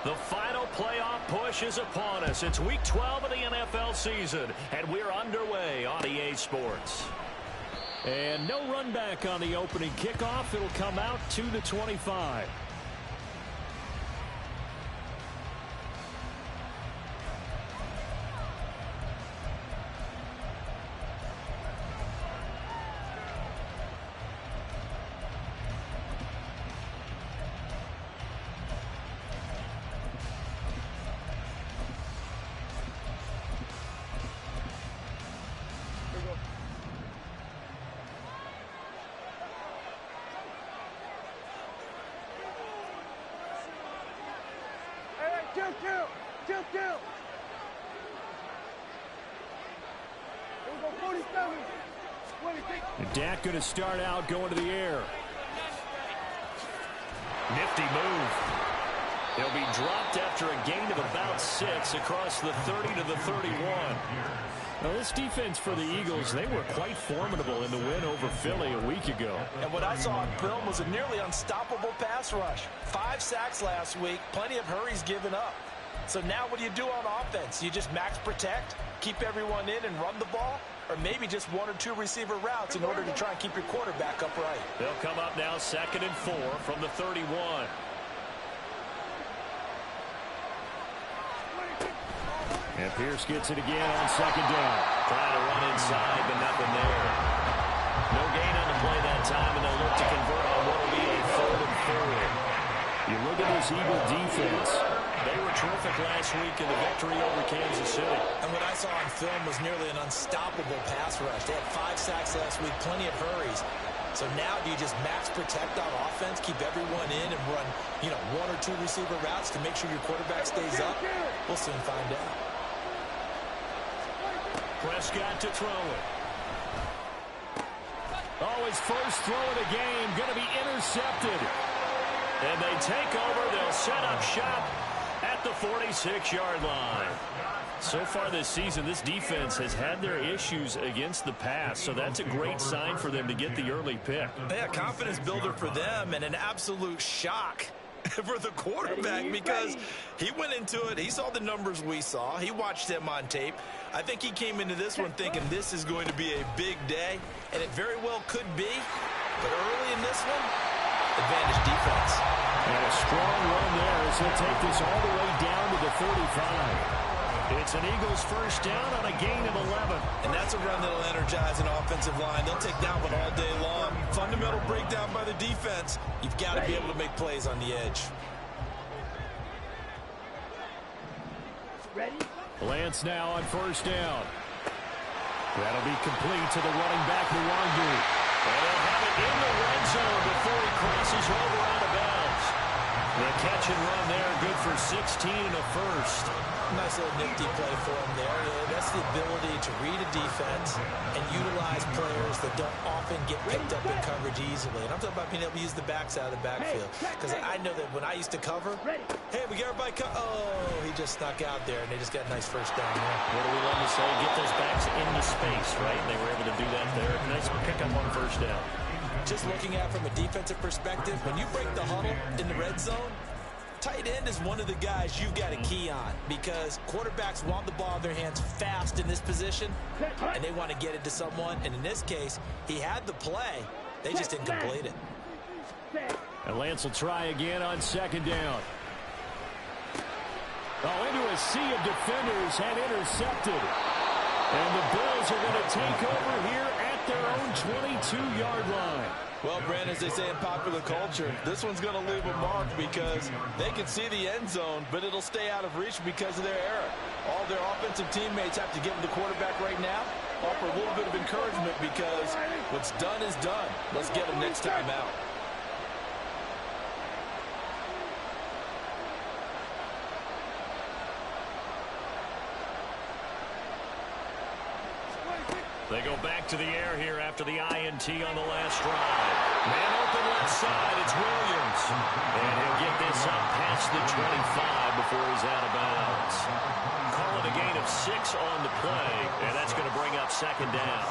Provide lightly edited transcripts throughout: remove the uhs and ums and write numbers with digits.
The final playoff push is upon us. It's Week 12 of the NFL season, and we're underway on EA Sports. And no run back on the opening kickoff. It'll come out to the 25. And Dak going to start out going to the air. Nifty move. He'll be dropped after a gain of about 6 across the 30 to the 31. Now, this defense for the Eagles, they were quite formidable in the win over Philly a week ago. And what I saw on film was a nearly unstoppable pass rush. 5 sacks last week, plenty of hurries given up. So now what do you do on offense? You just max protect, keep everyone in and run the ball? Or maybe just 1 or 2 receiver routes in order to try and keep your quarterback upright. They'll come up now 2nd and 4 from the 31. And Pierce gets it again on 2nd down. Trying to run inside, but nothing there. No gain on the play that time, and they'll look to convert on what will be a 3rd and 4. You look at this Eagle defense. They were terrific last week in the victory over Kansas City. And what I saw on film was nearly an unstoppable pass rush. They had 5 sacks last week, plenty of hurries. So now do you just max protect on offense, keep everyone in and run, 1 or 2 receiver routes to make sure your quarterback stays up? We'll soon find out. Prescott to throw it. Oh, his first throw of the game going to be intercepted. And they take over. They'll set up shop at the 46-yard line. So far this season, this defense has had their issues against the pass, so that's a great sign for them to get the early pick. Yeah, confidence builder for them and an absolute shock for the quarterback because he went into it. He saw the numbers we saw. He watched them on tape. I think he came into this one thinking this is going to be a big day, and it very well could be. But early in this one, advantage defense. And a strong run there as he'll take this all the way down to the 35. It's an Eagles first down on a gain of 11. And that's a run that'll energize an offensive line. They'll take down one all day long. Fundamental breakdown by the defense. You've got to be able to make plays on the edge. Ready? Lance now on first down. That'll be complete to the running back, Nwangu. And they'll have it in the red zone before he crosses over out of bounds. The catch and run there, good for 16 and a first. Nice little nifty play for him there. That's the ability to read a defense and utilize players that don't often get picked up in coverage easily. And I'm talking about being able to use the backs out of the backfield. Because I know that when I used to cover, hey, we got everybody oh, he just snuck out there, and they just got a nice first down there. What do we love to say? Get those backs into space, right? And they were able to do that there. Nice pickup on first down. Just looking at it from a defensive perspective, when you break the huddle in the red zone, tight end is one of the guys you've got to key on because quarterbacks want the ball in their hands fast in this position, and they want to get it to someone. And in this case, he had the play. They just didn't complete it. And Lance will try again on second down. Oh, into a sea of defenders and intercepted. And the Bills are going to take over here at their own 22-yard line. Well, Brandon, as they say in popular culture, this one's going to leave a mark because they can see the end zone, but it'll stay out of reach because of their error. All their offensive teammates have to give the quarterback right now, offer a little bit of encouragement because what's done is done. Let's get them next time out. They go back to the air here after the INT on the last drive. Man open left side, it's Williams. And he'll get this up past the 25 before he's out of bounds. Call it a gain of 6 on the play, and that's going to bring up second down.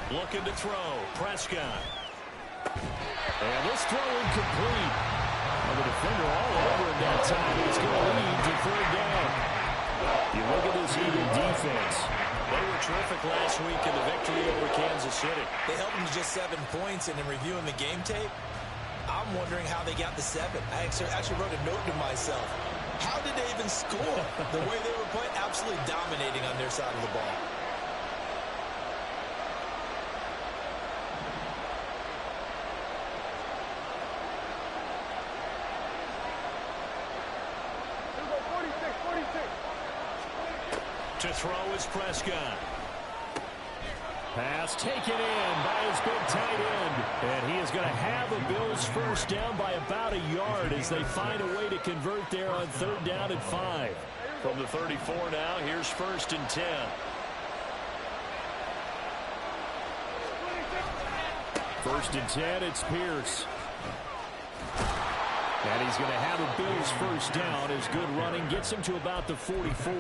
Looking to throw. Prescott. And this throw incomplete. The defender all over him that time. It's going to lead to third down. You look at this Eagle defense. They were terrific last week in the victory over Kansas City. They held them to just 7 points, and in reviewing the game tape, I'm wondering how they got the 7. I actually wrote a note to myself. How did they even score? The way they were playing, absolutely dominating on their side of the ball. To throw is Prescott. Pass taken in by his big tight end. And he is going to have the Bills first down by about a yard as they find a way to convert there on third down and 5. From the 34 now, here's 1st and 10. First and 10, it's Pierce. And he's going to have a Bills first down. His good running gets him to about the 44.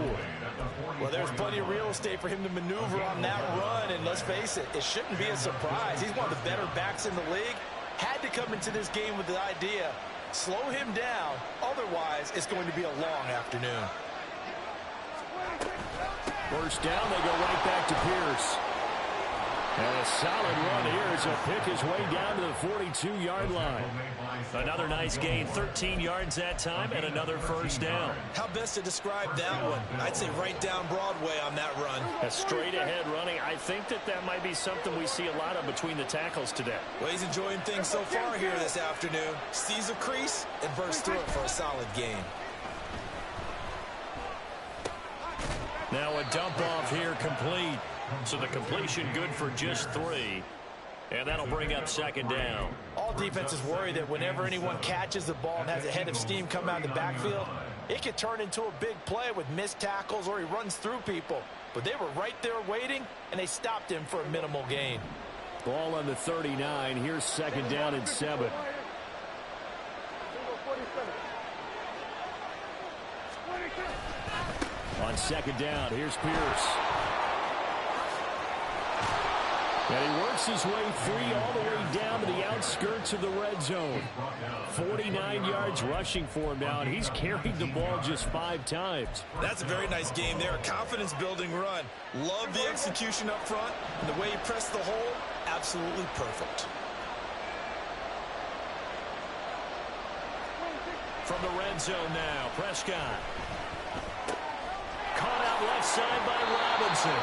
Well, there's plenty of real estate for him to maneuver on that run. And let's face it, it shouldn't be a surprise. He's one of the better backs in the league. Had to come into this game with the idea, slow him down. Otherwise, it's going to be a long afternoon. First down, they go right back to Pierce. And a solid run here as he'll pick his way down to the 42-yard line. Another nice gain, 13 yards that time, and another first down. How best to describe that one? I'd say right down Broadway on that run. A straight-ahead running. I think that might be something we see a lot of between the tackles today. Well, he's enjoying things so far here this afternoon. Sees a crease and bursts through it for a solid gain. Now a dump off here complete. So the completion good for just 3. And that'll bring up second down. All defenses worry that whenever anyone catches the ball and has a head of steam come out of the backfield, it could turn into a big play with missed tackles or he runs through people. But they were right there waiting, and they stopped him for a minimal gain. Ball on the 39. Here's second down and 7. On second down, here's Pierce. And he works his way free all the way down to the outskirts of the red zone. 49 yards rushing for him now, and he's carried the ball just 5 times. That's a very nice game there, a confidence-building run. Love the execution up front, and the way he pressed the hole, absolutely perfect. From the red zone now, Prescott. Caught out left side by Robinson.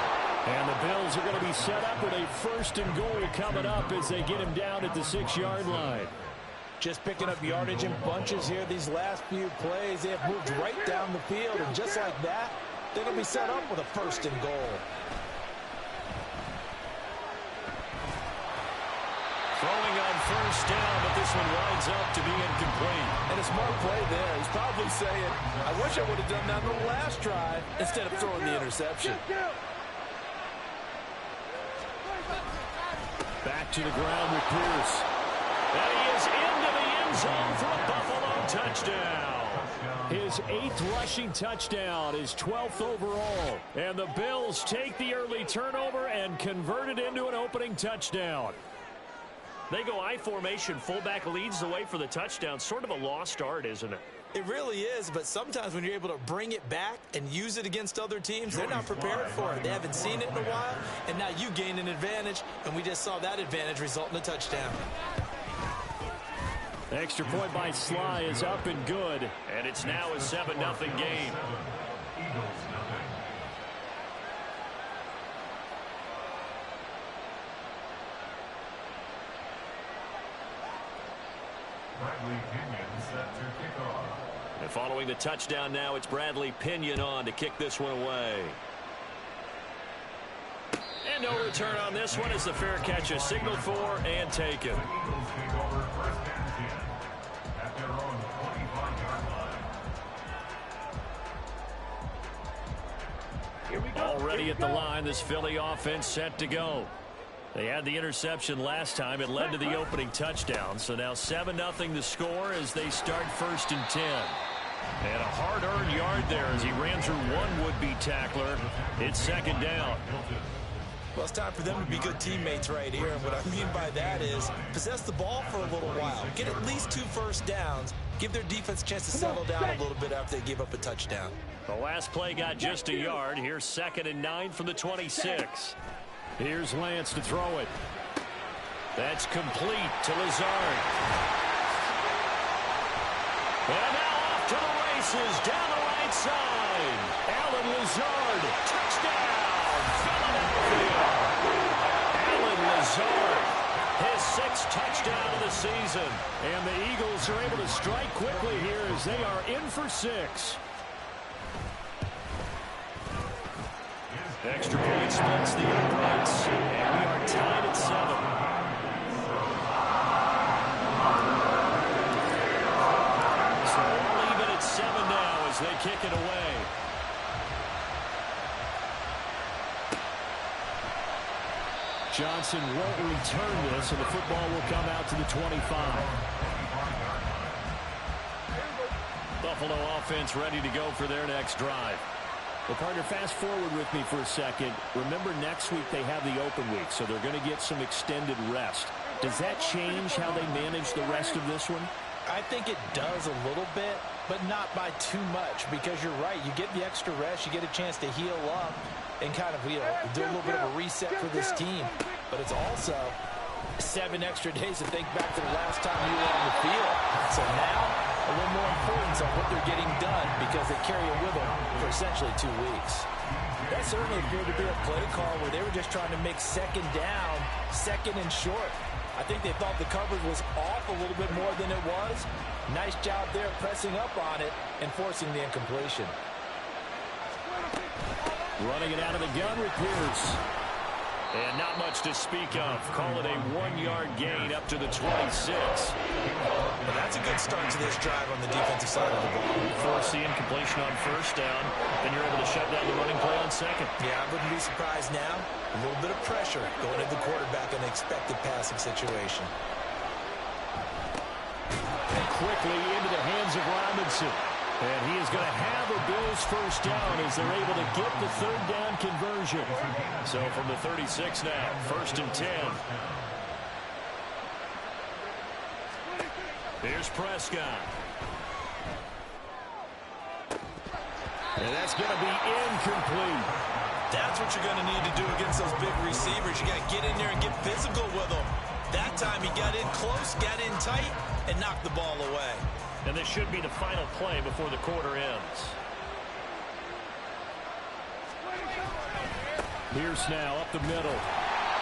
And the Bills are going to be set up with a 1st and goal coming up as they get him down at the 6-yard line. Just picking up yardage in bunches here these last few plays. They have moved right down the field, and just like that, they're going to be set up with a 1st and goal. Throwing on first down, but this one winds up to be incomplete. And a smart play there. He's probably saying, I wish I would have done that on the last drive instead of throwing the interception. Back to the ground with Pierce. And he is into the end zone for a Buffalo touchdown. His 8th rushing touchdown, his 12th overall. And the Bills take the early turnover and convert it into an opening touchdown. They go I formation. Fullback leads the way for the touchdown. Sort of a lost art, isn't it? It really is, but sometimes when you're able to bring it back and use it against other teams, they're not prepared for it. They haven't seen it in a while, and now you gain an advantage, and we just saw that advantage result in a touchdown. Extra point by Sly is up and good, and it's now a 7-0 game. And following the touchdown now, it's Bradley Pinion on to kick this one away. And no return on this one as the fair catch is signaled for and taken. Already at the line, this Philly offense set to go. They had the interception last time. It led to the opening touchdown. So now 7-0 the score as they start 1st and 10. And a hard-earned yard there as he ran through one would-be tackler. It's 2nd down. Well, it's time for them to be good teammates right here. And what I mean by that is possess the ball for a little while. Get at least 2 first downs. Give their defense a chance to settle down a little bit after they give up a touchdown. The last play got just a yard. Here's 2nd and 9 from the 26. Here's Lance to throw it. That's complete to Lazard. And now off to the races down the right side. Allen Lazard, touchdown, Philadelphia. Allen Lazard, his 6th touchdown of the season. And the Eagles are able to strike quickly here as they are in for 6. Extra point splits the uprights, and we are tied at 7. So all even at 7 now as they kick it away. Johnson won't return this, and the football will come out to the 25. Buffalo offense ready to go for their next drive. Well, partner, fast forward with me for a second. Remember, next week they have the open week, so they're going to get some extended rest. Does that change how they manage the rest of this one? I think it does a little bit, but not by too much, because you're right. You get the extra rest, you get a chance to heal up and kind of, do a little bit of a reset for this team. But it's also 7 extra days to think back to the last time you were on the field. So now, a little more importance on what they're getting done because they carry it with them for essentially 2 weeks. That certainly appeared to be a play call where they were just trying to make 2nd down, 2nd and short. I think they thought the coverage was off a little bit more than it was. Nice job there pressing up on it and forcing the incompletion. Running it out of the gun with Pierce. And not much to speak of. Call it a 1-yard gain up to the 26. Well, that's a good start to this drive on the defensive side of the ball. Force the incompletion on 1st down, then you're able to shut down the running play on 2nd. Yeah, I wouldn't be surprised now. A little bit of pressure going at the quarterback in an expected passing situation. And quickly into the hands of Robinson. And he is going to have a Bills 1st down as they're able to get the 3rd down conversion. So from the 36 now, 1st and 10. Here's Prescott. And that's going to be incomplete. That's what you're going to need to do against those big receivers. You got to get in there and get physical with them. That time he got in close, got in tight, and knocked the ball away. And this should be the final play before the quarter ends. Pierce now up the middle.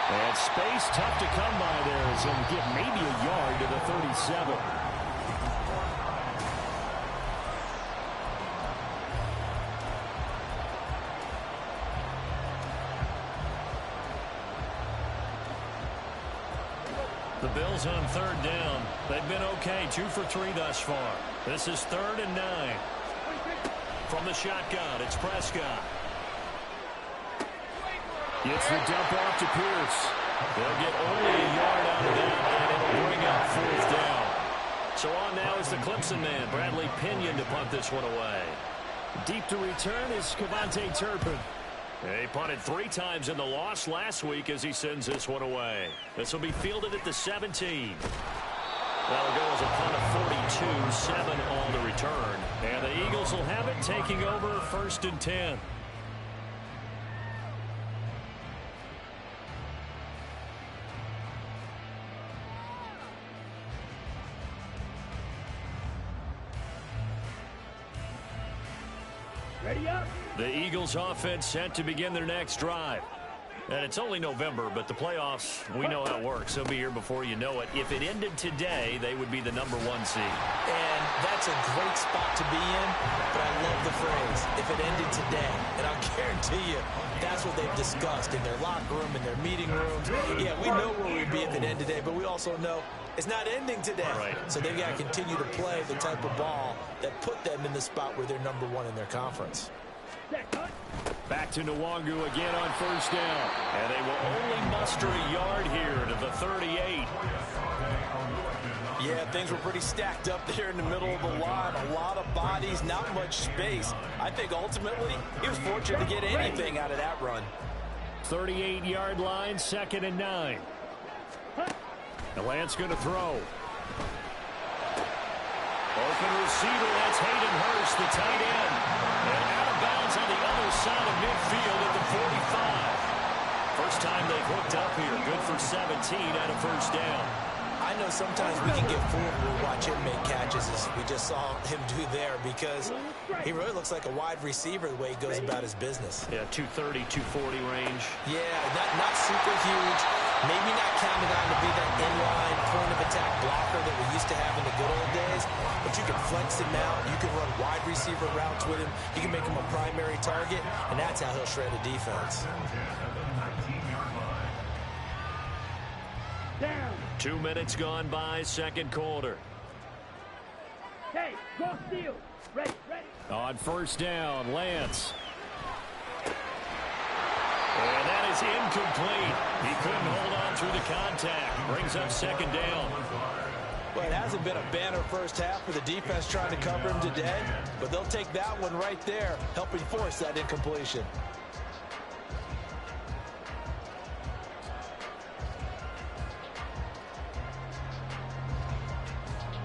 And space tough to come by there as he'll get maybe a yard to the 37. The Bills on 3rd down. They've been okay, 2 for 3 thus far. This is 3rd and 9. From the shotgun, it's Prescott. Gets the dump off to Pierce. They'll get only a yard out of that, and it'll bring up 4th down. So on now is the Clemson man, Bradley Pinion, to punt this one away. Deep to return is Kevontae Turpin. He punted 3 times in the loss last week as he sends this one away. This will be fielded at the 17. That'll go as a punt of 42, 7 on the return. And the Eagles will have it taking over 1st and 10. Ready up. The Eagles offense set to begin their next drive. And it's only November, but the playoffs, we know how it works. They'll be here before you know it. If it ended today, they would be the #1 seed. And that's a great spot to be in, but I love the phrase, if it ended today. And I'll guarantee you, that's what they've discussed in their locker room, in their meeting rooms. Yeah, we know where we'd be if it ended today, but we also know it's not ending today. Right. So they've got to continue to play the type of ball that put them in the spot where they're #1 in their conference. Set, cut. Back to Nwangu again on first down. And they will only muster a yard here to the 38. Yeah, things were pretty stacked up there in the middle of the line. A lot of bodies, not much space. I think ultimately he was fortunate to get anything out of that run. 38-yard line, 2nd and 9. Lance going to throw. Open receiver, that's Hayden Hurst, the tight end. And out of bounds on the other side of midfield at the 45. First time they've hooked up here. Good for 17 out of first down. I know sometimes we can get fooled when we watch him make catches, as we just saw him do there, because he really looks like a wide receiver the way he goes about his business. Yeah, 230, 240 range. Yeah, not super huge. Maybe not counted on to be that inline point-of-attack blocker that we used to have in the good old days, but you can flex him out. You can run wide receiver routes with him. You can make him a primary target, and that's how he'll shred a defense. 2 minutes gone by, second quarter. Hey, go steal. Ready. On first down, Lance. And that is incomplete. He couldn't hold on through the contact. Brings up second down. Well, it hasn't been a banner first half for the defense trying to cover him today, but they'll take that one right there, helping force that incompletion.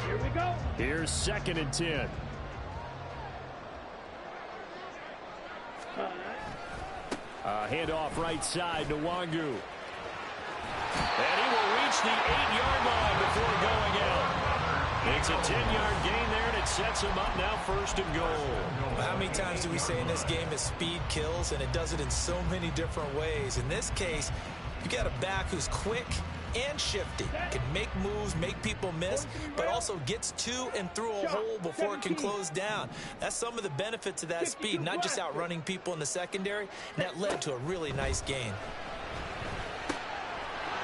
Here we go. Here's 2nd and 10. Handoff right side to Nwangu. And he will reach the 8-yard line before going out. It's a 10-yard gain there, and it sets him up now 1st and goal. How many times do we say in this game that speed kills, and it does it in so many different ways? In this case, you got a back who's quick and shifty, can make moves, make people miss, but also gets to and through a hole before it can close down. That's some of the benefits of that speed, not just outrunning people in the secondary, and that led to a really nice gain.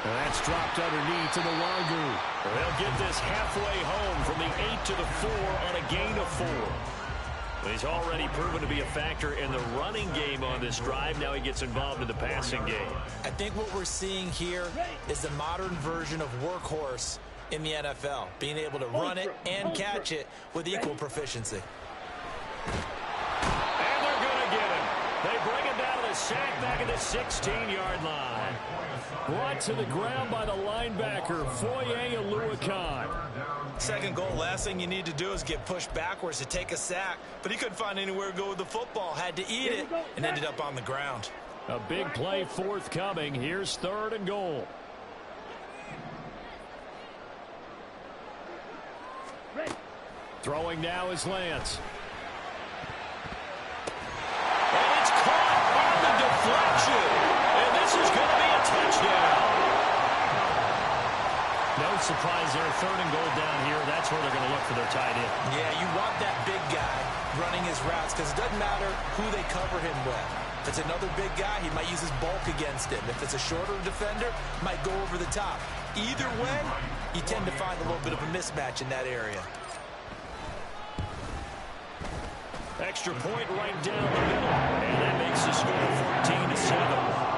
That's dropped underneath to Nwangu. They'll get this halfway home from the 8 to the 4 on a gain of 4. He's already proven to be a factor in the running game on this drive. Now he gets involved in the passing game. I think what we're seeing here is the modern version of workhorse in the NFL, being able to run it and catch it with equal proficiency. And they're going to get him. They bring him down to the sack back at the 16-yard line. Brought to the ground by the linebacker, Foye Oluokun. Second goal, last thing you need to do is get pushed backwards to take a sack, but he couldn't find anywhere to go with the football, had to eat it, and ended up on the ground. A big play forthcoming. Here's 3rd and goal. Throwing now is Lance. And it's caught on the deflection. And this is going to be a touchdown. No surprise there. 3rd and goal down here. That's where they're going to look for their tight end. Yeah, you want that big guy running his routes because it doesn't matter who they cover him with. If it's another big guy, he might use his bulk against him. If it's a shorter defender, might go over the top. Either way, you tend to find a little bit of a mismatch in that area. Extra point right down the middle. And that makes the score 14-7.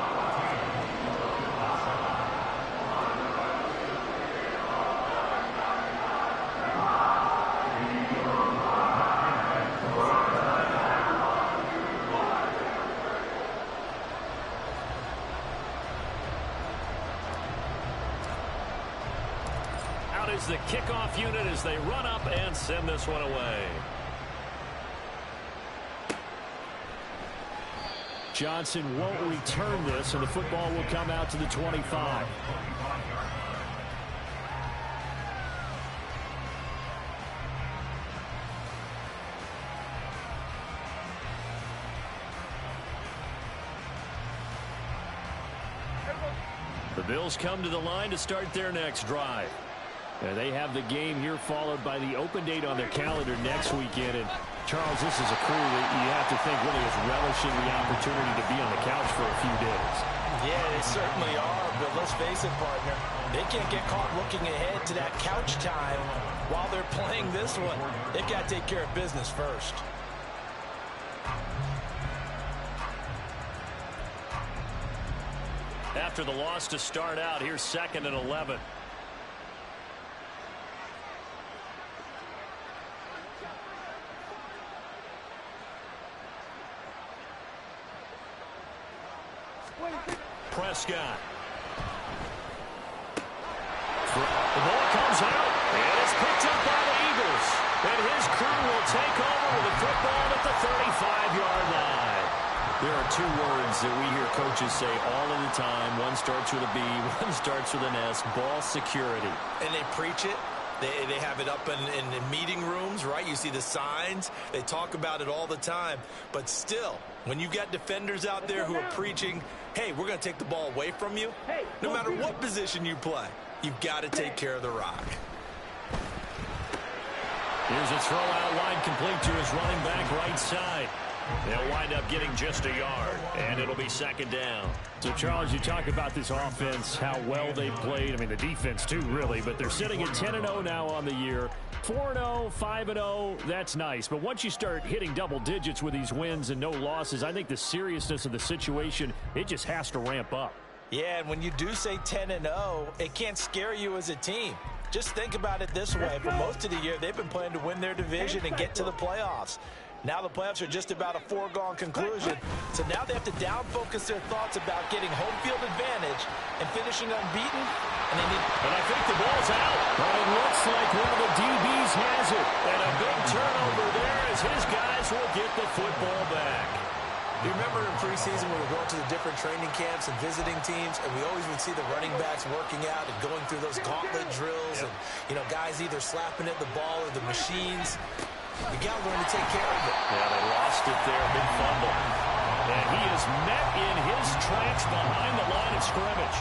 Is the kickoff unit as they run up and send this one away. Johnson won't return this, and the football will come out to the 25. The Bills come to the line to start their next drive. They have the game here followed by the open date on their calendar next weekend. And Charles, this is a crew that you have to think really is relishing the opportunity to be on the couch for a few days. Yeah, they certainly are, but let's face it, partner. They can't get caught looking ahead to that couch time while they're playing this one. They've got to take care of business first. after the loss to start out. Here's 2nd and 11. Prescott. The ball comes out, and it's picked up by the Eagles. And his crew will take over with the football at the 35-yard line. There are two words that we hear coaches say all of the time. One starts with a B, one starts with an S, ball security. And they preach it. They have it up in meeting rooms, right? You see the signs. They talk about it all the time. But still, when you got defenders out there who are preaching, hey, we're going to take the ball away from you, no matter what position you play, you've got to take care of the rock. Here's a throw out wide, complete to his running back right side. They'll wind up getting just a yard, and it'll be 2nd down. So, Charles, you talk about this offense, how well they played. I mean, the defense, too, really. But they're sitting at 10-0 now on the year. 4-0, 5-0, that's nice. But once you start hitting double digits with these wins and no losses, I think the seriousness of the situation, it just has to ramp up. Yeah, and when you do say 10-0, it can't scare you as a team. Just think about it this way. For most of the year, they've been playing to win their division and get to the playoffs. Now the playoffs are just about a foregone conclusion. So now they have to down-focus their thoughts about getting home field advantage and finishing unbeaten. And I think the ball's out. But it looks like one of the DBs has it. And a big turnover there as his guys will get the football back. You remember in preseason when we were going to the different training camps and visiting teams, and we always would see the running backs working out and going through those gauntlet drills, and guys either slapping at the ball or the machines. You got to learn to take care of it. Yeah, they lost it there, big fumble. And he is met in his tracks behind the line of scrimmage.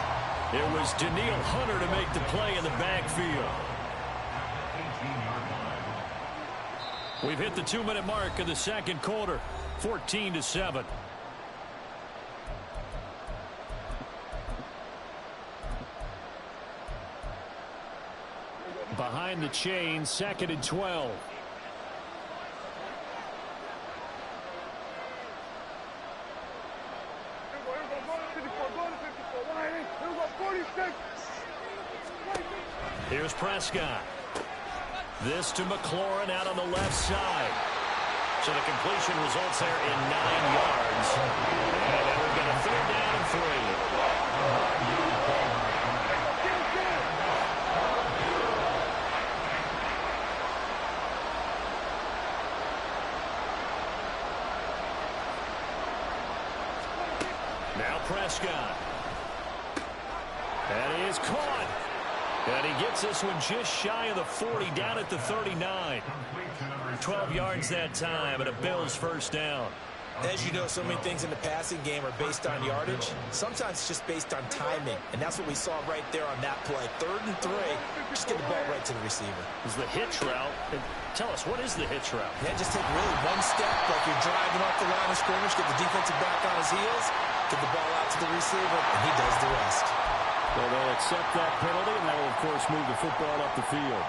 It was Danielle Hunter to make the play in the backfield. We've hit the 2-minute mark of the 2nd quarter. 14-7. Behind the chain, 2nd and 12. Here's Prescott. This to McLaurin out on the left side. So the completion results there in 9 yards. And then we've got a 3rd down and 3. Now Prescott. And he is caught. And he gets this one just shy of the 40, down at the 39. 12 yards that time, and a Bills 1st down. As you know, so many things in the passing game are based on yardage. Sometimes it's just based on timing, and that's what we saw right there on that play. 3rd and 3, just get the ball right to the receiver. Is the hitch route. Tell us, what is the hitch route? Yeah, just take really one step, like you're driving off the line of scrimmage, get the defensive back on his heels, get the ball out to the receiver, and he does the rest. Well, they'll accept that penalty, and that will, of course, move the football up the field.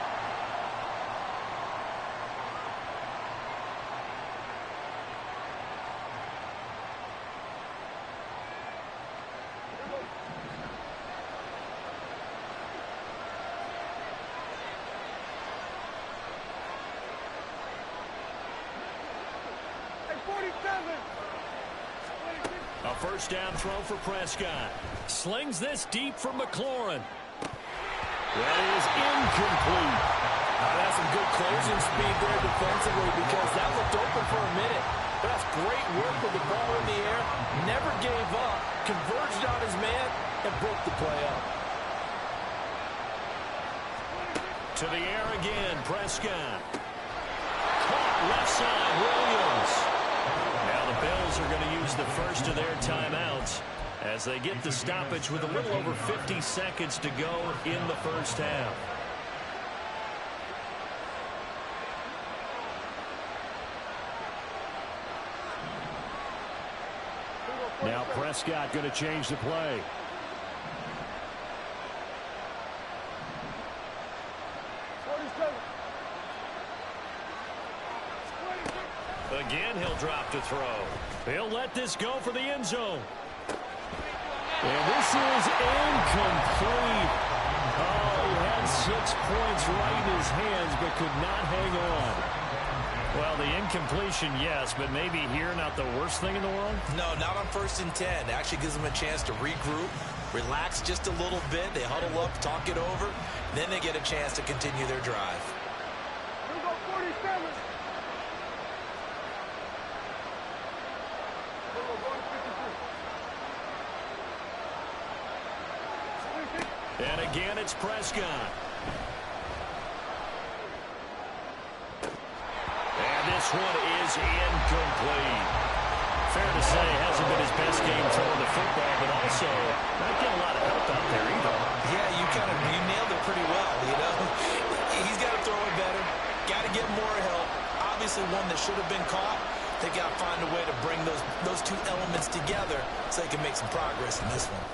A 1st down throw for Prescott. Slings this deep for McLaurin. That is incomplete. That's some good closing speed there defensively because that looked open for a minute. But that's great work with the ball in the air. Never gave up. Converged on his man and broke the play up. To the air again, Prescott. Caught left side, Williams. Now the Bills are going to use the first of their timeouts as they get the stoppage with a little over 50 seconds to go in the 1st half. Now Prescott going to change the play. Again, he'll drop to throw. He'll let this go for the end zone. And this is incomplete. Oh, he had 6 points right in his hands, but could not hang on. Well, the incompletion, yes, but maybe here not the worst thing in the world? No, not on 1st and 10. Actually gives them a chance to regroup, relax just a little bit. They huddle up, talk it over. Then they get a chance to continue their drive. We go 47. And again, it's Prescott. And this one is incomplete. Fair to say, hasn't been his best game throwing the football, but also not getting a lot of help out there either. Yeah, you nailed it pretty well, you know. He's got to throw it better. Got to get more help. Obviously one that should have been caught. They got to find a way to bring those two elements together so they can make some progress in this one.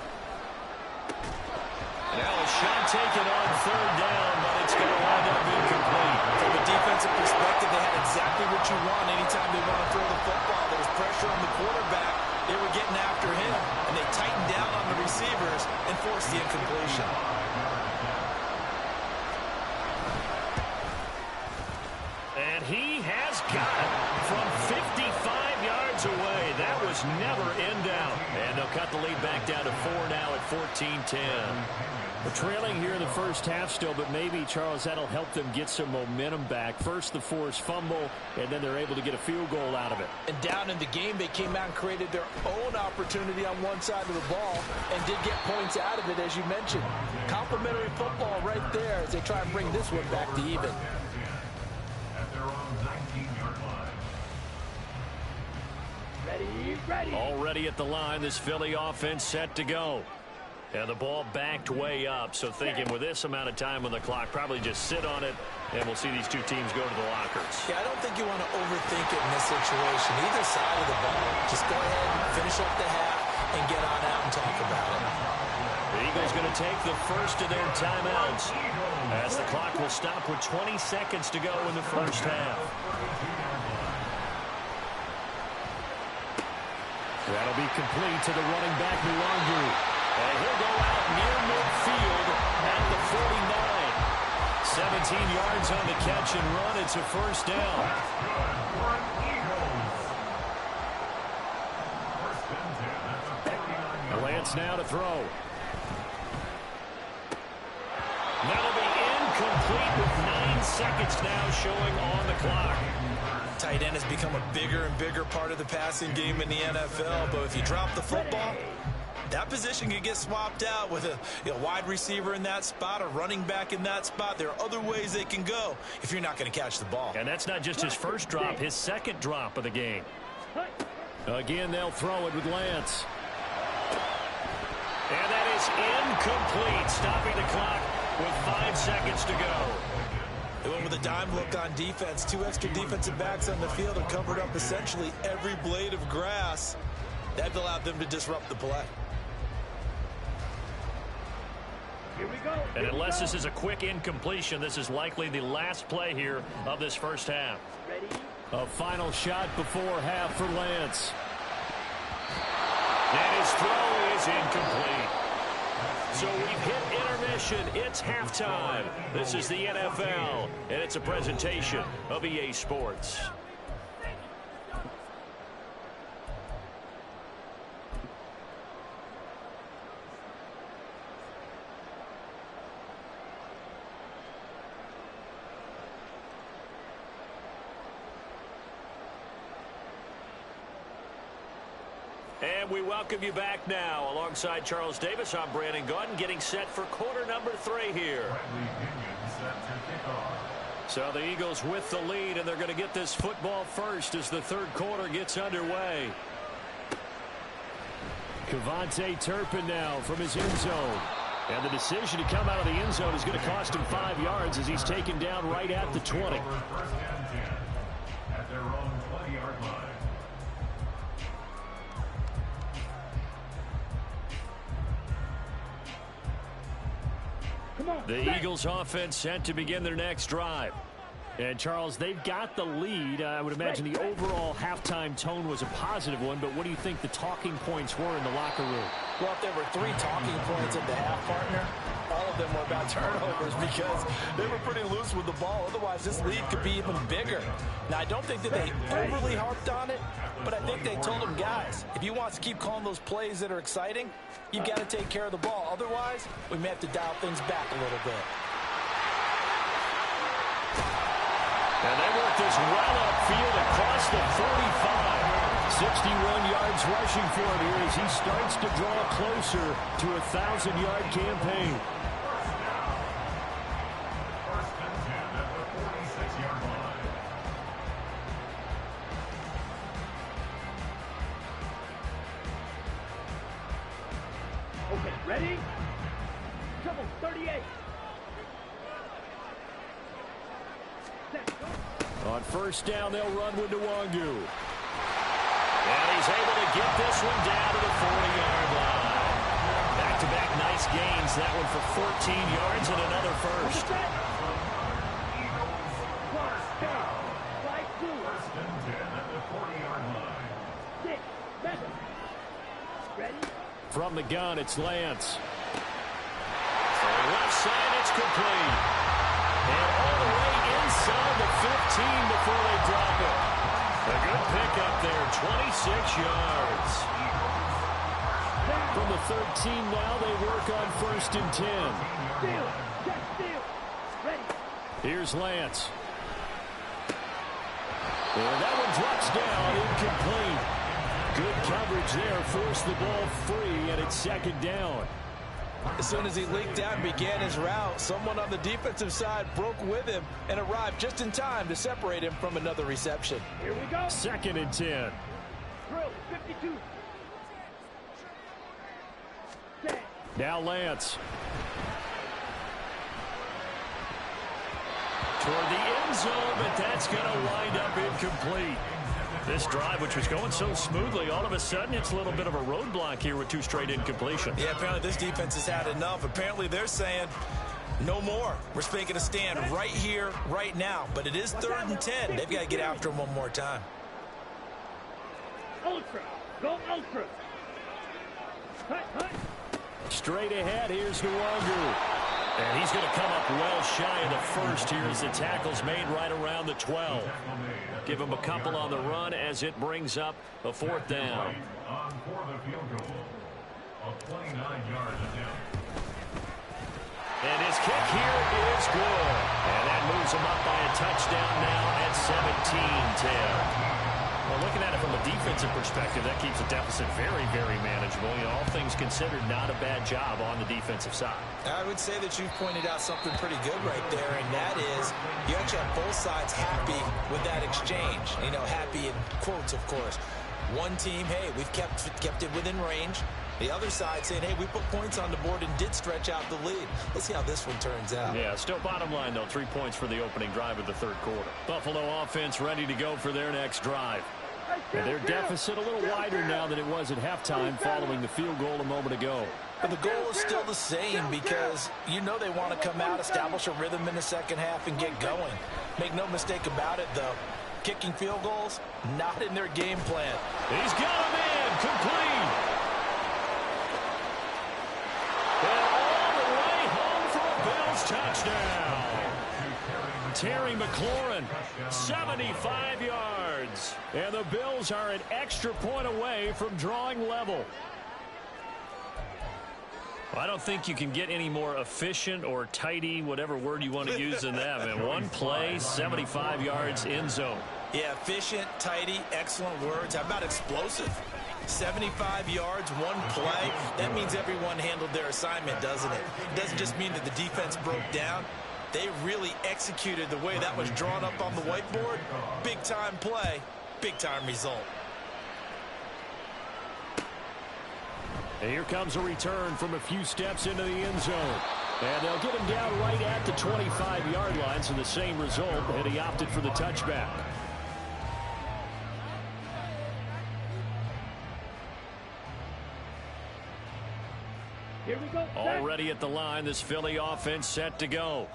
Now a shot taken on 3rd down, but it's going to wind up incomplete. From a defensive perspective, they had exactly what you want anytime they want to throw the football. There was pressure on the quarterback. They were getting after him, and they tightened down on the receivers and forced the incompletion. And he has got it from 55 yards away. That was never in doubt. And they'll cut the lead back down to 4 now at 14-10. We're trailing here in the first half still, but maybe, Charles, that'll help them get some momentum back. First, the forced fumble, and then they're able to get a field goal out of it. And down in the game, they came out and created their own opportunity on one side of the ball and did get points out of it, as you mentioned. Complimentary football right there as they try and bring this one back to even. Ready. Already at the line, this Philly offense set to go. And the ball backed way up, so thinking with this amount of time on the clock, probably just sit on it, and we'll see these two teams go to the lockers. Yeah, I don't think you want to overthink it in this situation. Either side of the ball, just go ahead and finish up the half and get on out and talk about it. The Eagles going to take the first of their timeouts as the clock will stop with 20 seconds to go in the first half. That'll be complete to the running back, Nwangwu. And he'll go out near midfield at the 49. 17 yards on the catch and run. It's a first down. Lance now to throw. That'll be incomplete with 9 seconds now showing on the clock. Tight end has become a bigger and bigger part of the passing game in the NFL, but if you drop the football, that position can get swapped out with a wide receiver in that spot, a running back in that spot. There are other ways they can go if you're not going to catch the ball. And that's not just his first drop, his second drop of the game. Again, they'll throw it with Lance. And that is incomplete, stopping the clock with 5 seconds to go. They went with a dime look on defense. 2 extra defensive backs on the field and covered up essentially every blade of grass. That allowed them to disrupt the play. Here we go. And unless this is a quick incompletion, this is likely the last play here of this first half. Ready. A final shot before half for Lance. And his throw is incomplete. So we've hit intermission. It's halftime. This is the NFL, and it's a presentation of EA Sports. And we welcome you back now. Alongside Charles Davis, I'm Brandon Gaudin, getting set for quarter number 3 here. So the Eagles with the lead, and they're going to get this football first as the third quarter gets underway. Kevontae Turpin now from his end zone. And the decision to come out of the end zone is going to cost him 5 yards as he's taken down right at the 20. At their own 20-yard line. The Eagles offense set to begin their next drive. And, Charles, they've got the lead. I would imagine the overall halftime tone was a positive one, but what do you think the talking points were in the locker room? Well, if there were 3 talking points at the half, partner, all of them were about turnovers because they were pretty loose with the ball. Otherwise, this lead could be even bigger. Now, I don't think that they overly harped on it, but I think they told them, guys, if you want to keep calling those plays that are exciting, you've got to take care of the ball. Otherwise, we may have to dial things back a little bit. And they work this well upfield across the 45. 61 yards rushing for him here as he starts to draw closer to a 1,000-yard campaign. Okay, ready? Double 38. Set, go. On first down, they'll run with Nwangu. And he's able to get this one down to the 40-yard line. Back-to-back nice gains. That one for 14 yards and another first. From the gun, it's Lance. From left side, it's complete. And all the way inside the 15 before they drop it. A good pickup there, 26 yards. From the 13 now, they work on first and 10. Here's Lance. And that one drops down, incomplete. Good coverage there, forced the ball free, and it's second down. As soon as he leaked out and began his route, someone on the defensive side broke with him and arrived just in time to separate him from another reception. Here we go. Second and 10. Drill, 52. Set. Now Lance. Toward the end zone, but that's going to wind up incomplete. This drive, which was going so smoothly, all of a sudden it's a little bit of a roadblock here with 2 straight incompletions. Yeah, apparently this defense has had enough. Apparently they're saying no more. We're making a stand right here, right now. But it is 3rd and 10. They've got to get after him one more time. Ultra. Go ultra. Hut, hut. Straight ahead, here's Nwangu. And he's going to come up well shy of the first here as the tackle's made right around the 12. Give him a couple on the run as it brings up a 4th down. And his kick here is good. And that moves him up by a touchdown now at 17-10. Well, looking at it from a defensive perspective, that keeps the deficit very, very manageable. You know, all things considered, not a bad job on the defensive side. I would say that you've pointed out something pretty good right there, and that is you actually have both sides happy with that exchange. You know, happy in quotes, of course. One team, hey, we've kept it within range. The other side saying, hey, we put points on the board and did stretch out the lead. Let's see how this one turns out. Yeah, still bottom line, though, 3 points for the opening drive of the 3rd quarter. Buffalo offense ready to go for their next drive. And their deficit a little wider now than it was at halftime following the field goal a moment ago. But the goal is still the same because you know they want to come out, establish a rhythm in the second half, and get going. Make no mistake about it, though. Kicking field goals, not in their game plan. He's got him in, complete. And all the way home for a Bills touchdown. Terry McLaurin, 75 yards. And the Bills are an extra point away from drawing level. I don't think you can get any more efficient or tidy, whatever word you want to use in that. And one play, 75 yards, end zone. Yeah, efficient, tidy, excellent words. How about explosive? 75 yards, one play. That means everyone handled their assignment, doesn't it? It doesn't just mean that the defense broke down. They really executed the way that was drawn up on the whiteboard. Big-time play, big-time result. And here comes a return from a few steps into the end zone. And they'll get him down right at the 25-yard line, so the same result, and he opted for the touchback. Here we go. Already at the line, this Philly offense set to go.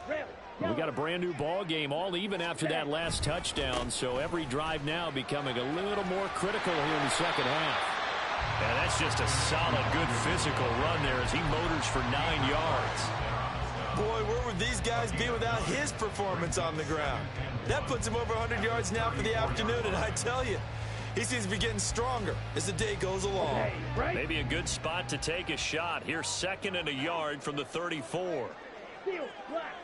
We got a brand new ball game, all even after that last touchdown, so every drive now becoming a little more critical here in the second half. And that's just a solid, good physical run there as he motors for 9 yards. Boy, where would these guys be without his performance on the ground? That puts him over 100 yards now for the afternoon, and I tell you, he seems to be getting stronger as the day goes along. Okay, right. Maybe a good spot to take a shot. Here's 2nd and a yard from the 34. Steal, black.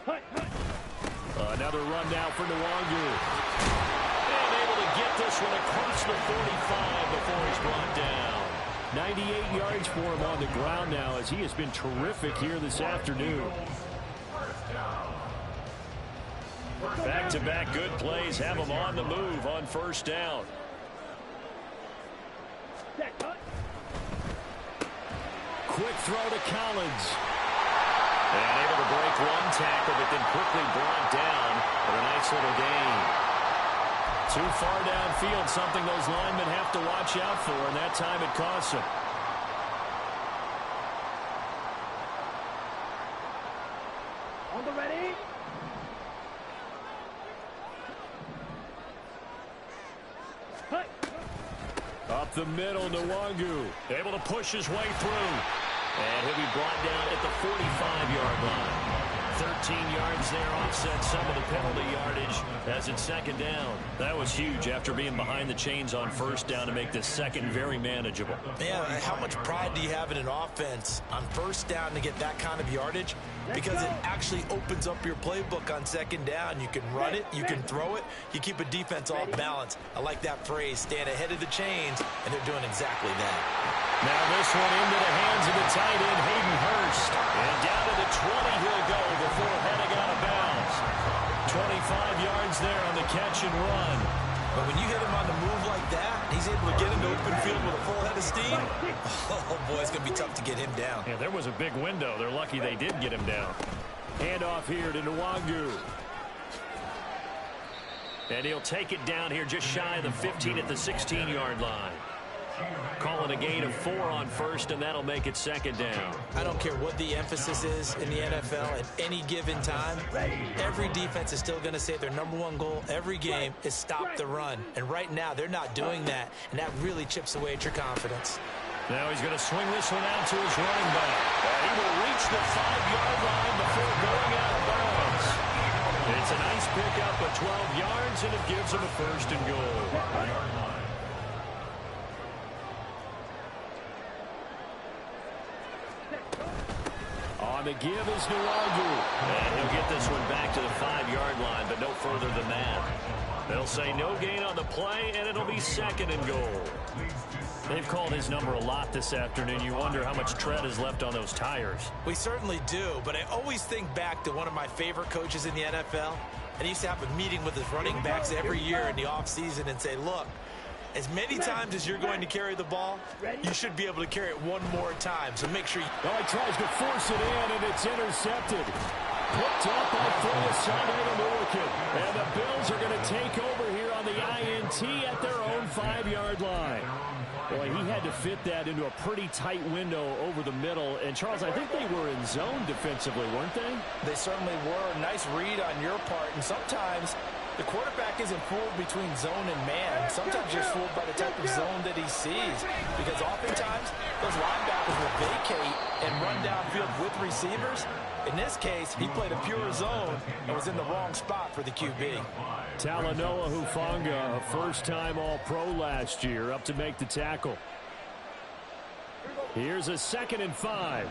Hut, hut. Another run now for Nwangu. And able to get this one across the 45 before he's brought down. 98 yards for him on the ground now as he has been terrific here this afternoon. Back-to-back good plays have him on the move on 1st down. Set, hut. Quick throw to Collins. And able to break one tackle, but then quickly brought down for a nice little gain. Too far downfield, something those linemen have to watch out for, and that time it costs them. On the ready. Hut. Up the middle, Nwangu. Able to push his way through. And he'll be brought down at the 45-yard line. 13 yards there, offset some of the penalty yardage as it's 2nd down. That was huge after being behind the chains on 1st down to make this 2nd very manageable. Yeah, how much pride do you have in an offense on 1st down to get that kind of yardage? Because it actually opens up your playbook on 2nd down. You can run it, you can throw it, you keep a defense off balance. I like that phrase, staying ahead of the chains, and they're doing exactly that. Now this one into the hands of the tight end, Hayden Hurst. And down to the 20 he'll go before heading out of bounds. 25 yards there on the catch and run. But when you hit him on the move like that, he's able to get into open field with a full head of steam. Oh, boy, it's going to be tough to get him down. Yeah, there was a big window. They're lucky they did get him down. Handoff here to Nwangu. And he'll take it down here just shy of the 15 at the 16-yard line. Calling a gain of 4 on 1st, and that'll make it 2nd down. I don't care what the emphasis is in the NFL at any given time. Every defense is still going to say their #1 goal every game is stop the run. And right now, they're not doing that, and that really chips away at your confidence. Now he's going to swing this one out to his running back. He will reach the 5-yard line before going out of bounds. It's a nice pickup of 12 yards, and it gives him a 1st and goal. On the give is Nwangu. And he'll get this one back to the 5-yard line, but no further than that. They'll say no gain on the play, and it'll be 2nd and goal. They've called his number a lot this afternoon. You wonder how much tread is left on those tires. We certainly do, but I always think back to one of my favorite coaches in the NFL. And he used to have a meeting with his running backs every year in the offseason and say, look, as many times as you're going to carry the ball, you should be able to carry it one more time. So make sure you... Oh, he tries to force it in, and it's intercepted. Picked up by Foyesade American. And the Bills are going to take over here on the INT at their own 5-yard line. Boy, he had to fit that into a pretty tight window over the middle. And, Charles, I think they were in zone defensively, weren't they? They certainly were. Nice read on your part. And sometimes the quarterback isn't fooled between zone and man. Sometimes you're fooled by the type of zone that he sees. Because oftentimes, those linebackers will vacate and run downfield with receivers. In this case, he played a pure zone and was in the wrong spot for the QB. Talanoa Hufanga, a first-time All-Pro last year, up to make the tackle. Here's a 2nd and 5.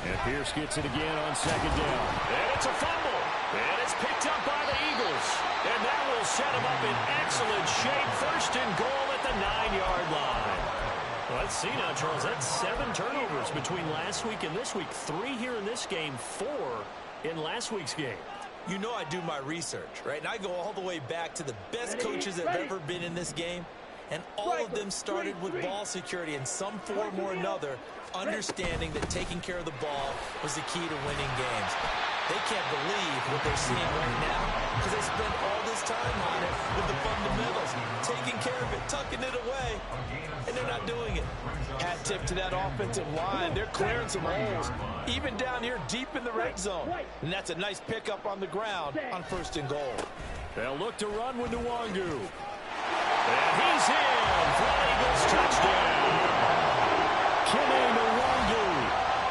And Pierce gets it again on 2nd down. And it's a fumble. And it's picked up by the Eagles. And that will set him up in excellent shape. 1st and goal at the 9-yard line. Well, let's see now, Charles. That's 7 turnovers between last week and this week. 3 here in this game, 4 in last week's game. You know I do my research, right? And I go all the way back to the best coaches that have ever been in this game. And all of them started with ball security in some form or another, understanding that taking care of the ball was the key to winning games. They can't believe what they're seeing right now because they spent all this time on it with the fundamentals, taking care of it, tucking it away, and they're not doing it. Hat tip to that offensive line. They're clearing some holes, even down here deep in the red zone. And that's a nice pickup on the ground on 1st and goal. They'll look to run with Nwangu. And he's in for an Eagles touchdown. Kene Nwangu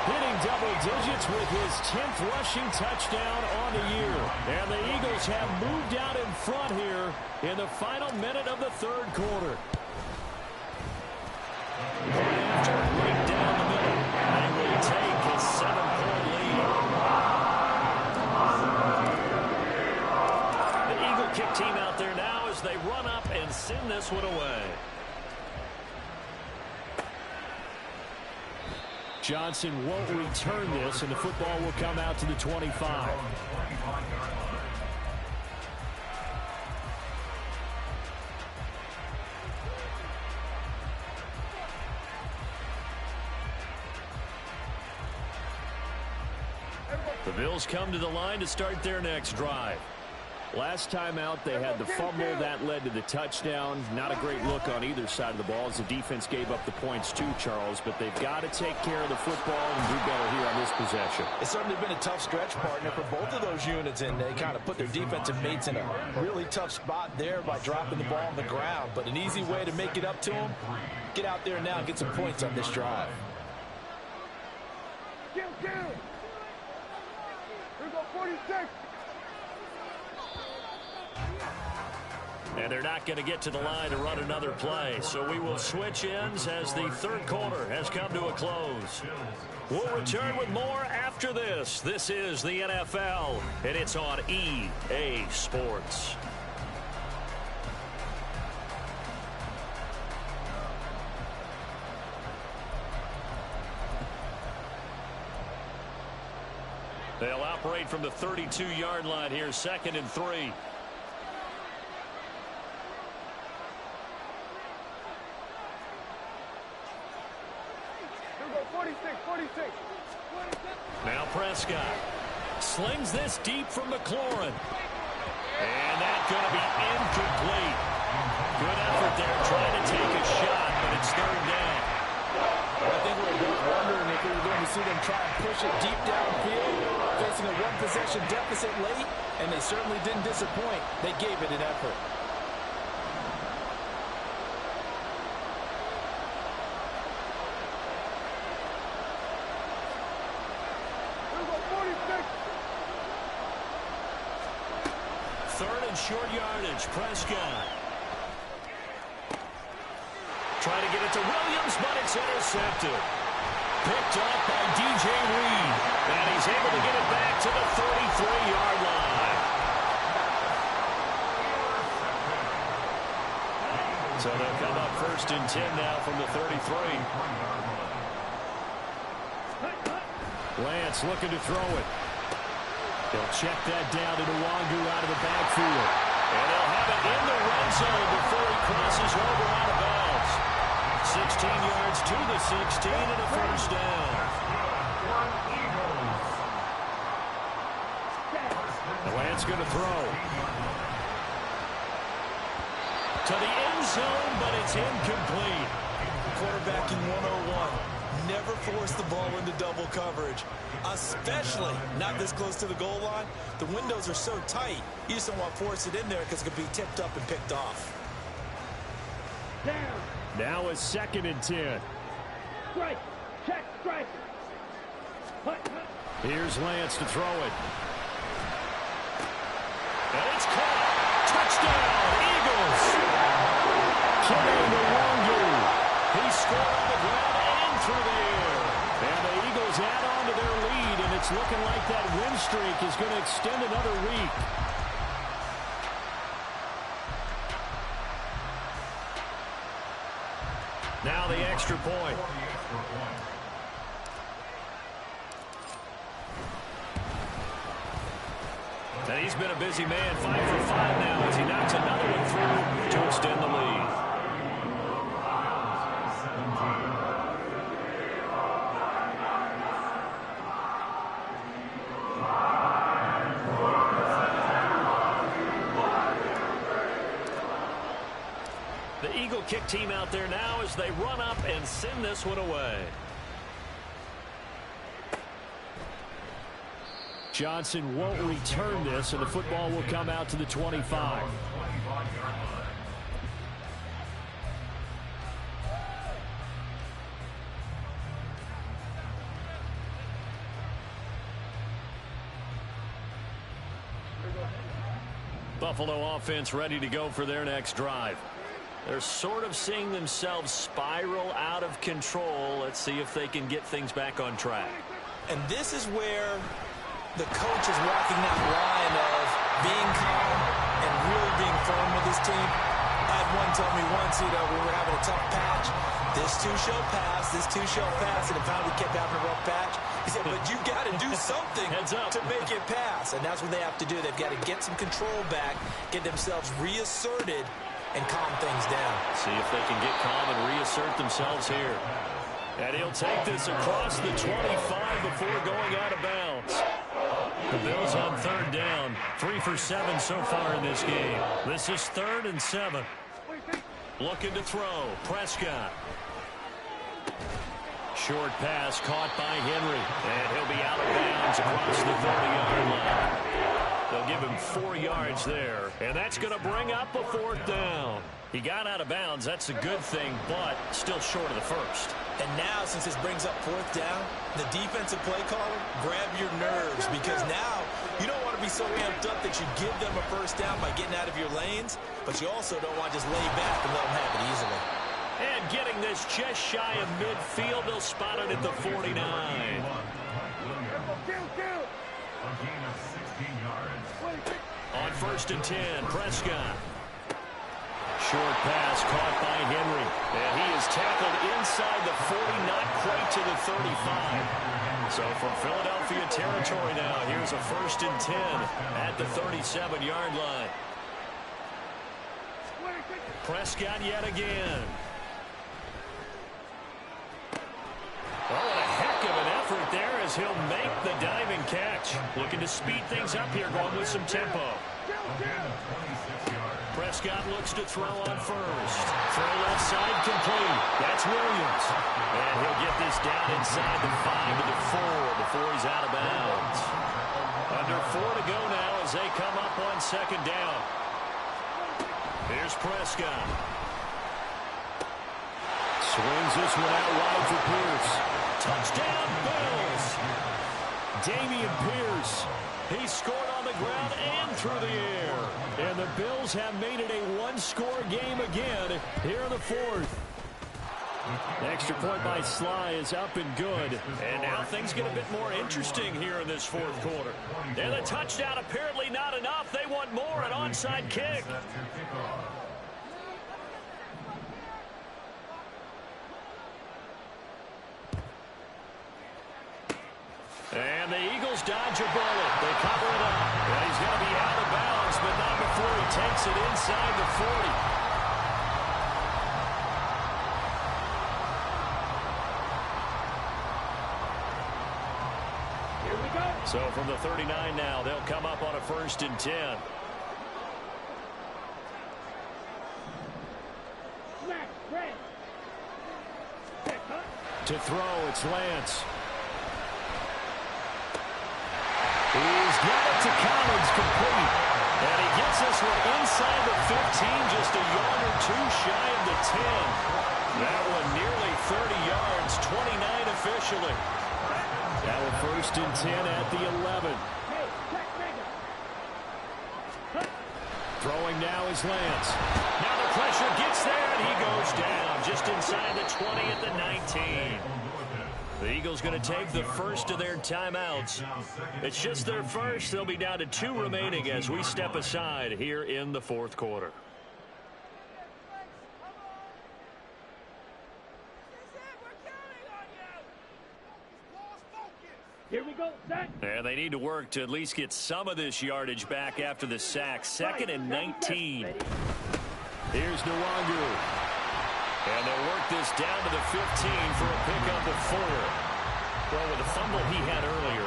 hitting double digits with his 10th rushing touchdown on the year. And the Eagles have moved out in front here in the final minute of the 3rd quarter. After right down the middle, they will take a 7-point lead. The Eagle kick team out there now as they run up and send this one away. Johnson won't return this, and the football will come out to the 25. The Bills come to the line to start their next drive. Last time out, they had the fumble. That led to the touchdown. Not a great look on either side of the ball as the defense gave up the points too, Charles. But they've got to take care of the football and do better here on this possession. It's certainly been a tough stretch, partner, for both of those units, and they kind of put their defensive mates in a really tough spot there by dropping the ball on the ground. But an easy way to make it up to them, get out there now and get some points on this drive. Here we go, 46. And they're not going to get to the line to run another play. So we will switch ends as the 3rd quarter has come to a close. We'll return with more after this. This is the NFL, and it's on EA Sports. They'll operate from the 32-yard line here, 2nd and 3. Now Prescott slings this deep from McLaurin. And that's going to be incomplete. Good effort there trying to take a shot, but it's 3rd down. I think we were both wondering if we were going to see them try and push it deep downfield, facing a 1-possession deficit late, and they certainly didn't disappoint. They gave it an effort. Short yardage, Prescott. Trying to get it to Williams, but it's intercepted. Picked up by DJ Reed. And he's able to get it back to the 33-yard line. So they'll come up 1st and 10 now from the 33. Lance looking to throw it. They'll check that down to Nwangu out of the backfield. And they'll have it in the red zone before he crosses over out of bounds. 16 yards to the 16 and a 1st down. Lance going to throw. To the end zone, but it's incomplete. Quarterbacking 101. Never force the ball into double coverage, especially not this close to the goal line. The windows are so tight, you just don't want to force it in there because it could be tipped up and picked off. Down. Now it's 2nd and 10. Strike. Check. Strike. Here's Lance to throw it. And it's caught. Touchdown, Eagles. Kene Nwangu. He scored on the ground and through the air. And the Eagles add on to their lead, and it's looking like that win streak is going to extend another week. Now the extra point. And he's been a busy man, 5 for 5 now as he knocks another one through to extend the lead. kick team out there now as they run up and send this one away. Johnson won't return this, and the football will come out to the 25. Buffalo offense ready to go for their next drive. They're sort of seeing themselves spiral out of control. Let's see if they can get things back on track. And this is where the coach is walking that line of being calm and really being firm with his team. I had one tell me once, we were having a tough patch. This too shall pass, this too shall pass, and it finally kept having a rough patch. He said, but you got to do something to make it pass. And that's what they have to do. They've got to get some control back, get themselves reasserted, and calm things down. See if they can get calm and reassert themselves here. And he'll take this across the 25 before going out of bounds. The Bills on third down. 3 for 7 so far in this game. This is 3rd and 7. Looking to throw. Prescott. Short pass caught by Henry. And he'll be out of bounds across the 30-yard line. They'll give him 4 yards there. And that's going to bring up a 4th down. He got out of bounds. That's a good thing, but still short of the first. And now, since this brings up 4th down, the defensive play caller, grab your nerves, because now you don't want to be so amped up that you give them a first down by getting out of your lanes, but you also don't want to just lay back and let them have it easily. And getting this just shy of midfield, they'll spot it at the 49. On 1st and 10, Prescott. Short pass caught by Henry. And he is tackled inside the 40, not quite to the 35. So from Philadelphia territory now, here's a 1st and 10 at the 37-yard line. Prescott yet again. Oh, what a heck of an effort there as he'll make the diving catch. Looking to speed things up here, going with some tempo. Prescott looks to throw on first. Throw left side complete. That's Williams. And he'll get this down inside the 5 to the 4 before he's out of bounds. Under 4 to go now as they come up on 2nd down. Here's Prescott. Swings this one out wide for Pierce. Touchdown, Bills. Dameon Pierce. He scored on the ground and through the air. And the Bills have made it a one-score game again here in the 4th. Extra point by Sly is up and good. And now things get a bit more interesting here in this 4th quarter. And the touchdown apparently not enough. They want more, an onside kick. And the Eagles dodge a bullet. They cover it up. And he's going to be out of bounds, but not before he takes it inside the 40. Here we go. So from the 39 now, they'll come up on a 1st and 10. Smack, red. To throw, it's Lance. He's got it to Collins, complete. And he gets this one inside the 15, just a yard or 2 shy of the 10. That one nearly 30 yards, 29 officially. Now a 1st and 10 at the 11. Hey, check, Throwing now is Lance. Now the pressure gets there, and he goes down just inside the 20 at the 19. The Eagles going to take the first of their timeouts. It's just their first. They'll be down to 2 remaining as we step aside here in the 4th quarter. Here we go, set. And they need to work to at least get some of this yardage back after the sack. 2nd and 19. Here's Nwangu. And they'll work this down to the 15 for a pickup of 4. Well, with the fumble he had earlier,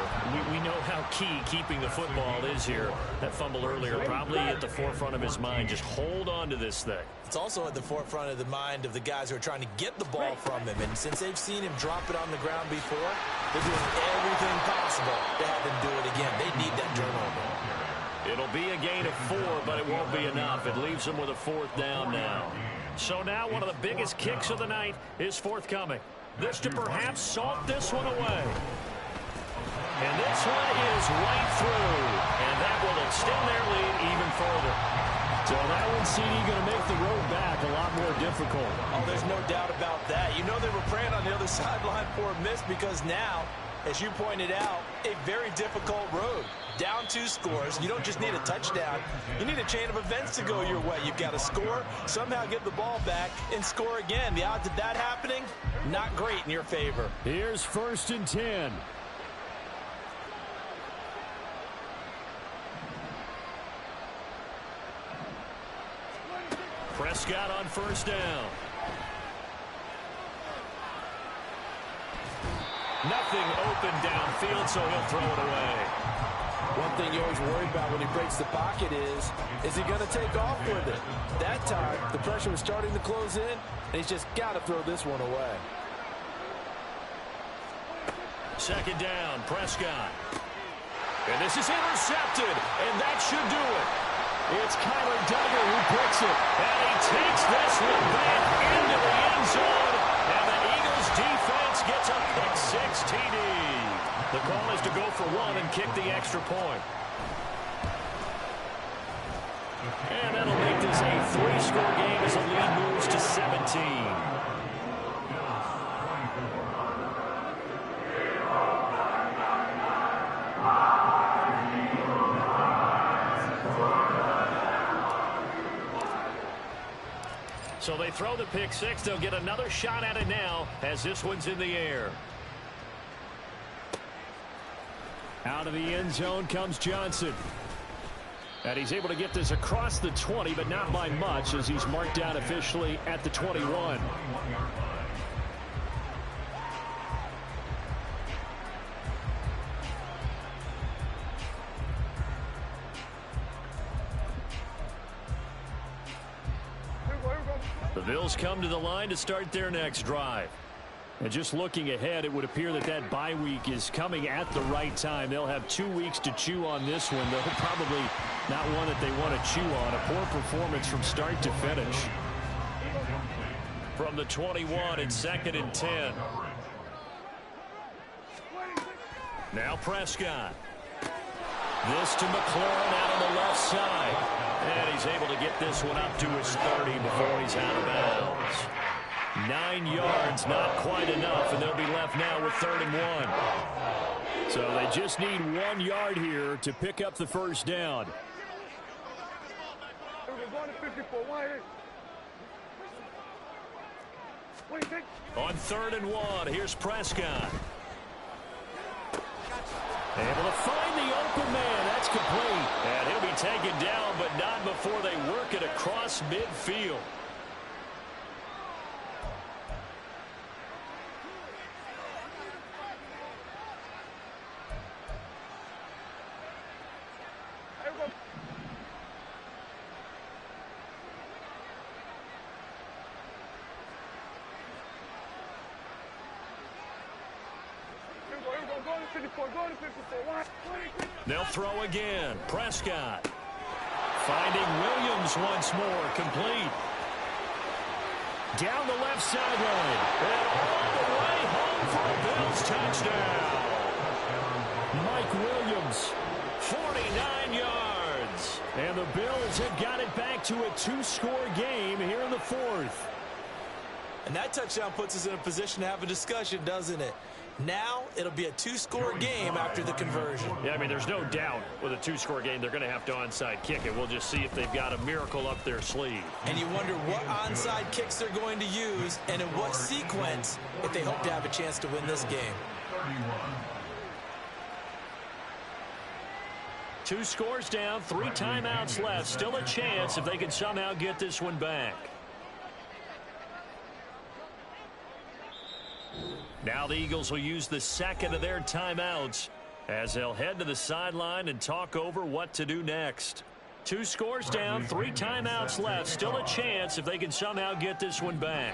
we know how key keeping the football is here. That fumble earlier probably at the forefront of his mind. Just hold on to this thing. It's also at the forefront of the mind of the guys who are trying to get the ball from him. And since they've seen him drop it on the ground before, they're doing everything possible to have him do it again. They need that turnover. It'll be a gain of 4, but it won't be enough. It leaves them with a 4th down now. So now one of the biggest kicks of the night is forthcoming. This to perhaps salt this one away. And this one is right through. And that will extend their lead even further. So that one, CD, going to make the road back a lot more difficult. Oh, there's no doubt about that. You know they were praying on the other sideline for a miss because now, as you pointed out, a very difficult road. Down 2 scores. You don't just need a touchdown. You need a chain of events to go your way. You've got to score, somehow get the ball back, and score again. The odds of that happening, not great in your favor. Here's 1st and 10. Prescott on 1st down. Nothing open downfield, so he'll throw it away. One thing you always worry about when he breaks the pocket is he going to take off with it? That time, the pressure was starting to close in, and he's just got to throw this one away. 2nd down, Prescott. And this is intercepted, and that should do it. It's Kyler Duggar who picks it. And he takes this one back into the end zone, and the Eagles defense gets a pick-6 TD. The call is to go for 1 and kick the extra point. And that'll make this a 3-score game as the lead moves to 17. So they throw the pick-6. They'll get another shot at it now as this one's in the air. Out of the end zone comes Johnson. And he's able to get this across the 20, but not by much as he's marked down officially at the 21. The Bills come to the line to start their next drive. And just looking ahead, it would appear that that bye week is coming at the right time. They'll have 2 weeks to chew on this one. They'll probably not one that they want to chew on. A poor performance from start to finish. From the 21, it's 2nd and 10. Now Prescott. This to McLaurin out on the left side. And he's able to get this one up to his 30 before he's out of bounds. 9 yards, not quite enough, and they'll be left now with 3rd and 1. So they just need 1 yard here to pick up the 1st down. On 3rd and 1, here's Prescott. Able to find the open man. That's complete. And he'll be taken down, but not before they work it across midfield. They'll throw again. Prescott. Finding Williams once more. Complete. Down the left sideline. And all the way home for a Bills touchdown. Mike Williams. 49 yards. And the Bills have got it back to a 2-score game here in the 4th. And that touchdown puts us in a position to have a discussion, doesn't it? Now it'll be a 2-score game after the conversion. Yeah, I mean, there's no doubt with a 2-score game they're going to have to onside kick it. We'll just see if they've got a miracle up their sleeve. And you wonder what onside kicks they're going to use and in what sequence if they hope to have a chance to win this game. 2 scores down, 3 timeouts left. Still a chance if they can somehow get this one back. Now the Eagles will use the second of their timeouts as they'll head to the sideline and talk over what to do next. 2 scores down, 3 timeouts left. Still a chance if they can somehow get this one back.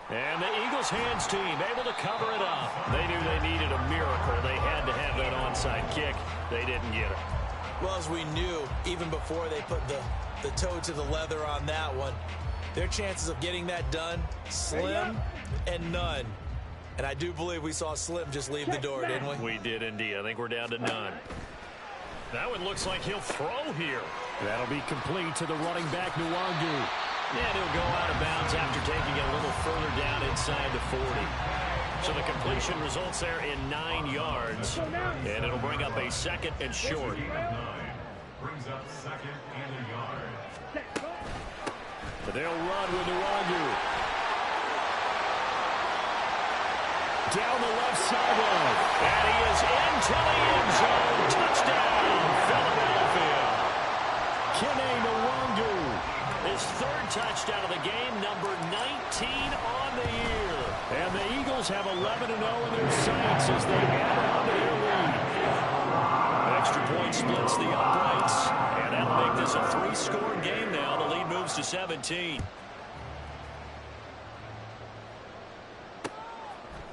And the Eagles hands team able to cover it up. They knew they needed a miracle. They had to have that onside kick. They didn't get it. Well, as we knew, even before they put the toe to the leather on that one, their chances of getting that done, slim and none. And I do believe we saw Slim just leave the door, didn't we? We did indeed. I think we're down to none. That one looks like he'll throw here. That'll be complete to the running back, Nwangu. And he'll go out of bounds after taking it a little further down inside the 40. So the completion results there in 9 yards. And it'll bring up a second and short. Brings up second and a yard. They'll run with Nwangu. Down the left sideline. And he is into the end zone. Touchdown, Philadelphia. Kene Nwangu. His 3rd touchdown of the game, number 19 on the year. And the Eagles have 11-0 in their sights as they add on to their lead. Extra point splits the uprights. And that'll make this a 3-score game now. The lead moves to 17.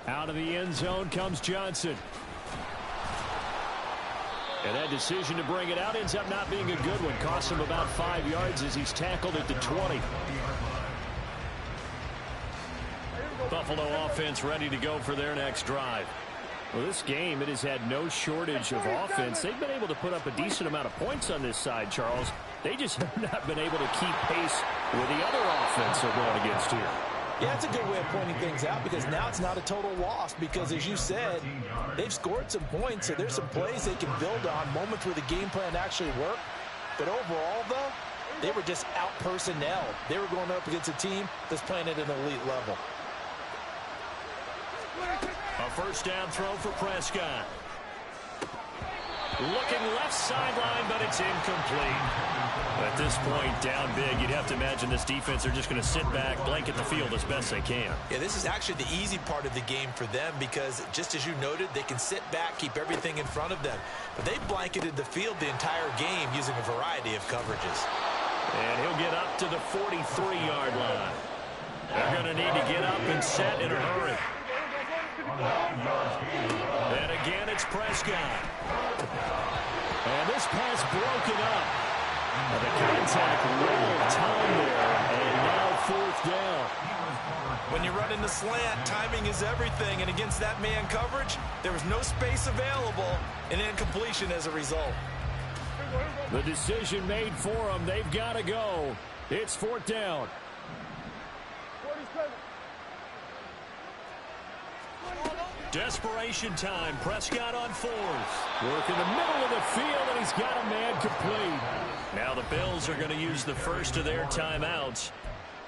Out of the end zone comes Johnson. And that decision to bring it out ends up not being a good one. Costs him about 5 yards as he's tackled at the 20. Buffalo offense ready to go for their next drive. Well, this game, it has had no shortage of offense. They've been able to put up a decent amount of points on this side, Charles. They just have not been able to keep pace with the other offense they're going against here. Yeah, it's a good way of pointing things out because now it's not a total loss because, as you said, they've scored some points, so there's some plays they can build on, moments where the game plan actually worked. But overall, though, they were just out-personnel. They were going up against a team that's playing at an elite level. A first down throw for Prescott. Looking left sideline, but it's incomplete. At this point, down big, you'd have to imagine this defense are just going to sit back, blanket the field as best they can. Yeah, this is actually the easy part of the game for them because, just as you noted, they can sit back, keep everything in front of them. But they blanketed the field the entire game using a variety of coverages. And he'll get up to the 43-yard line. They're going to need to get up and set in a hurry. And again, it's Prescott. And this pass broken up. And the contact well timed there. And now 4th down. When you run in the slant, timing is everything. And against that man coverage, there was no space available. And incompletion as a result. The decision made for them. They've got to go. It's 4th down. Desperation time. Prescott on 4th. Work in the middle of the field, and he's got a man complete. Now the Bills are going to use the first of their timeouts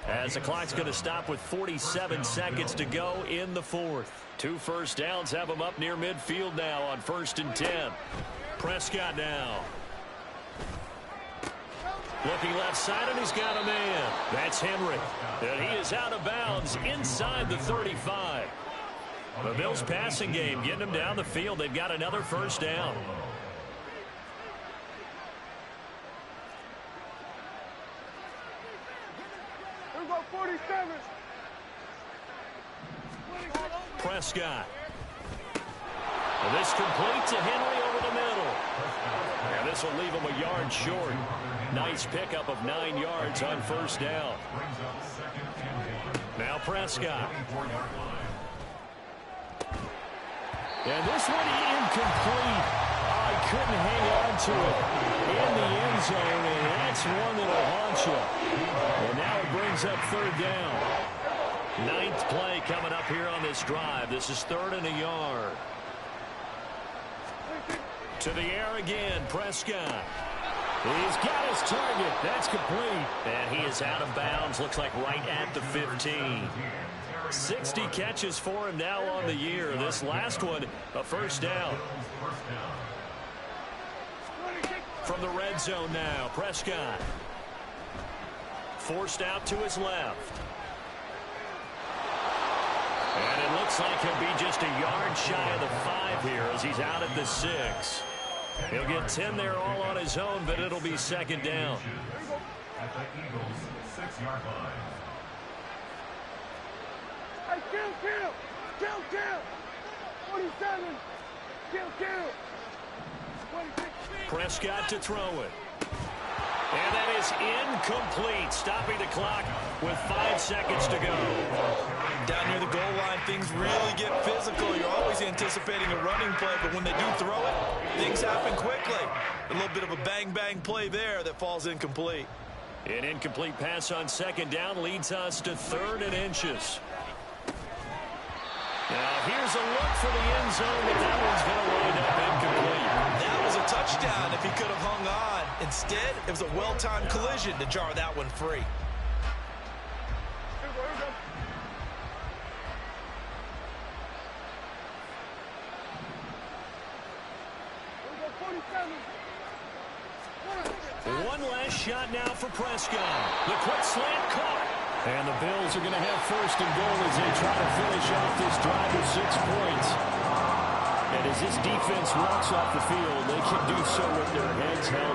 as the clock's going to stop with 47 seconds to go in the 4th. 2 first downs have them up near midfield now on 1st and 10. Prescott now. Looking left side, and he's got a man. That's Henry. And he is out of bounds inside the 35. The Bills passing game, getting them down the field. They've got another first down. Here we go, 47. Prescott. And this complete to Henry over the middle. And this will leave him a yard short. Nice pickup of 9 yards on first down. Now Prescott. And this one incomplete. I couldn't hang on to it in the end zone, and that's one that'll haunt you. And now it brings up 3rd down. 9th play coming up here on this drive. This is 3rd and a yard. To the air again, Prescott. He's got his target. That's complete. And he is out of bounds. Looks like right at the 15. 60 catches for him now on the year. This last one, a first down. From the red zone now, Prescott. Forced out to his left. And it looks like he'll be just a yard shy of the 5 here as he's out at the 6. He'll get 10 there all on his own, but it'll be second down. At the Eagles' 6-yard line. Hey, kill. 47. Kill. 26. Prescott to throw it. And that is incomplete, stopping the clock with 5 seconds to go. Down near the goal line, things really get physical. You're always anticipating a running play, but when they do throw it, things happen quickly. A little bit of a bang-bang play there that falls incomplete. An incomplete pass on second down leads us to 3rd and inches. Now here's a look for the end zone, but that one's going to wind up incomplete. That was a touchdown if he could have hung on. Instead, it was a well-timed collision to jar that one free. Here we go. 47. One last shot now for Prescott. The quick slant caught. And the Bills are going to have 1st and goal as they try to finish off this drive with 6 points. And as this defense walks off the field, they can do so with their heads held